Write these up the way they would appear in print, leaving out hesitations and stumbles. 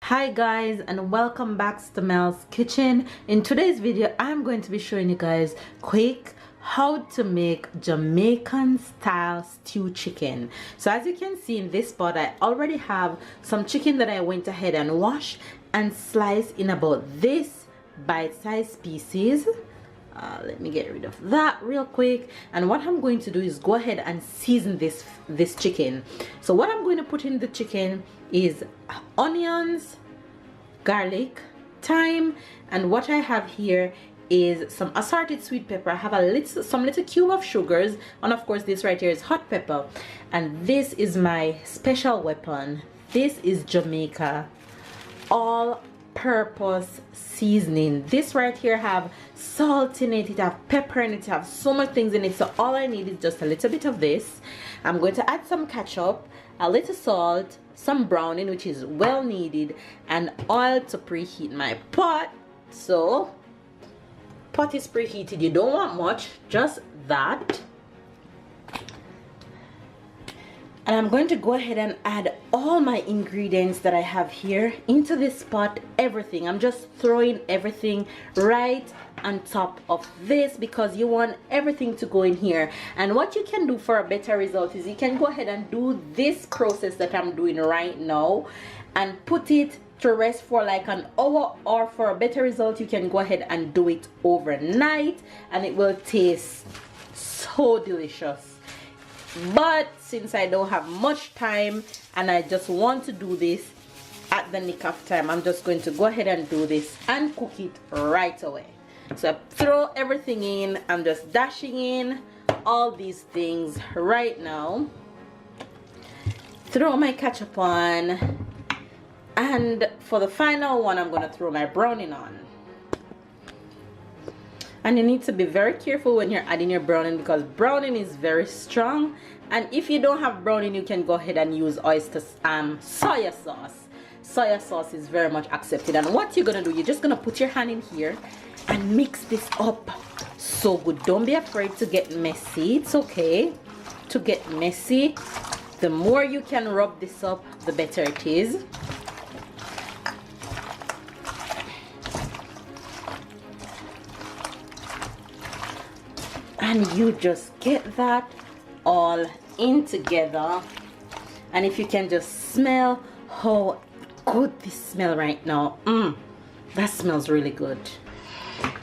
Hi guys, and welcome back to Mel's Kitchen. In today's video I'm going to be showing you guys quick how to make Jamaican style stew chicken. So as you can see in this pot, I already have some chicken that I went ahead and washed and sliced in about this bite-sized pieces. Let me get rid of that real quick, and what I'm going to do is go ahead and season this chicken. So what I'm going to put in the chicken is onions, garlic, thyme, and what I have here is some assorted sweet pepper. I have some little cube of sugars, and of course this right here is hot pepper, and this is my special weapon. This is Jamaica all-purpose seasoning. This right here have salt in it, it have pepper in it, it have so much things in it. So all I need is just a little bit of this. I'm going to add some ketchup, a little salt, some browning, which is well needed, and oil to preheat my pot. So pot is preheated, you don't want much, just that. And I'm going to go ahead and add all my ingredients that I have here into this pot. Everything, I'm just throwing everything right on top of this because you want everything to go in here. And what you can do for a better result is you can go ahead and do this process that I'm doing right now and put it to rest for like an hour, or for a better result you can go ahead and do it overnight and it will taste so delicious. But since I don't have much time and I just want to do this at the nick of time, I'm just going to go ahead and do this and cook it right away. So I throw everything in. I'm just dashing in all these things right now. Throw my ketchup on, and for the final one I'm going to throw my browning on. And you need to be very careful when you're adding your browning because browning is very strong. And if you don't have browning, you can go ahead and use soya sauce. Soya sauce is very much accepted. And what you're gonna do, you're just gonna put your hand in here and mix this up so good. Don't be afraid to get messy. It's okay to get messy. The more you can rub this up, the better it is. And you just get that all in together. And if you can just smell how good this smells right now, that smells really good.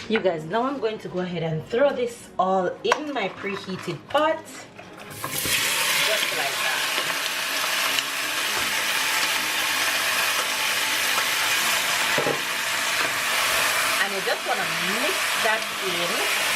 You guys, now I'm going to go ahead and throw this all in my preheated pot, just like that. And you just want to mix that in.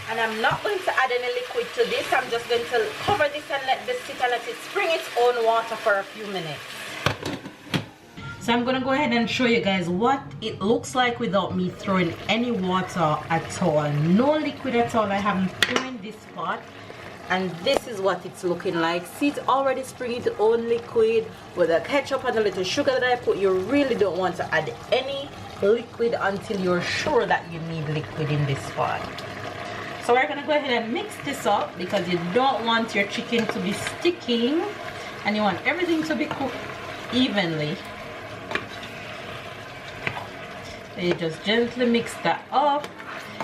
And I'm not going to add any liquid to this. I'm just going to cover this and let this sit and let it spring its own water for a few minutes. So I'm going to go ahead and show you guys what it looks like without me throwing any water at all. No liquid at all. I haven't thrown this pot. And this is what it's looking like. See, it's already springing its own liquid with the ketchup and a little sugar that I put. You really don't want to add any liquid until you're sure that you need liquid in this pot. So we're going to go ahead and mix this up because you don't want your chicken to be sticking and you want everything to be cooked evenly. So you just gently mix that up,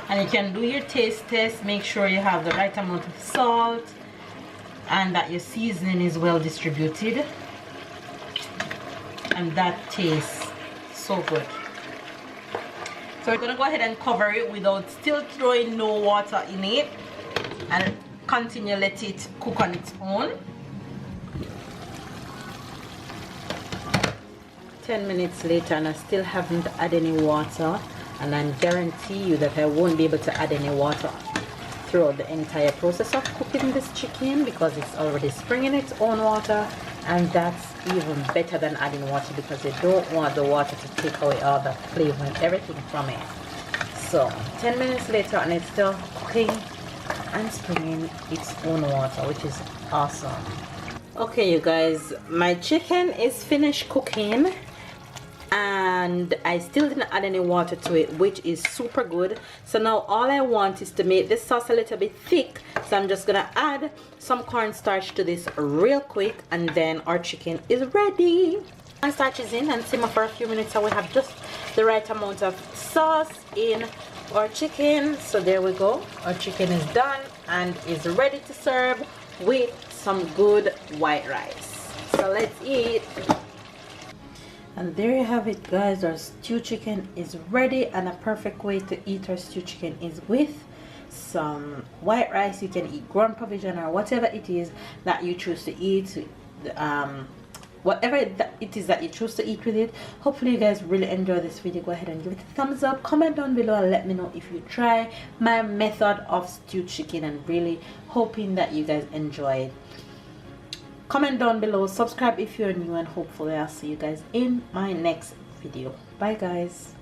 and you can do your taste test. Make sure you have the right amount of salt and that your seasoning is well distributed, and that tastes so good. So we're going to go ahead and cover it without still throwing no water in it and continue let it cook on its own. 10 minutes later and I still haven't added any water, and I guarantee you that I won't be able to add any water throughout the entire process of cooking this chicken because it's already springing its own water. And that's even better than adding water because you don't want the water to take away all the flavor and everything from it. So 10 minutes later and it's still cooking and springing its own water, which is awesome. Okay, you guys, my chicken is finished cooking, and I still didn't add any water to it, which is super good. So now all I want is to make this sauce a little bit thick, so I'm just gonna add some cornstarch to this real quick, and then our chicken is ready. Cornstarch is in and simmer for a few minutes, so we have just the right amount of sauce in our chicken. So there we go, our chicken is done and is ready to serve with some good white rice. So let's eat. And there you have it, guys. Our stew chicken is ready, and a perfect way to eat our stew chicken is with some white rice. You can eat ground provision or whatever it is that you choose to eat, whatever it is that you choose to eat with it. Hopefully you guys really enjoy this video. Go ahead and give it a thumbs up, comment down below, and let me know if you try my method of stewed chicken, and really hoping that you guys enjoy it. Comment down below, subscribe if you're new, and hopefully I'll see you guys in my next video. Bye guys.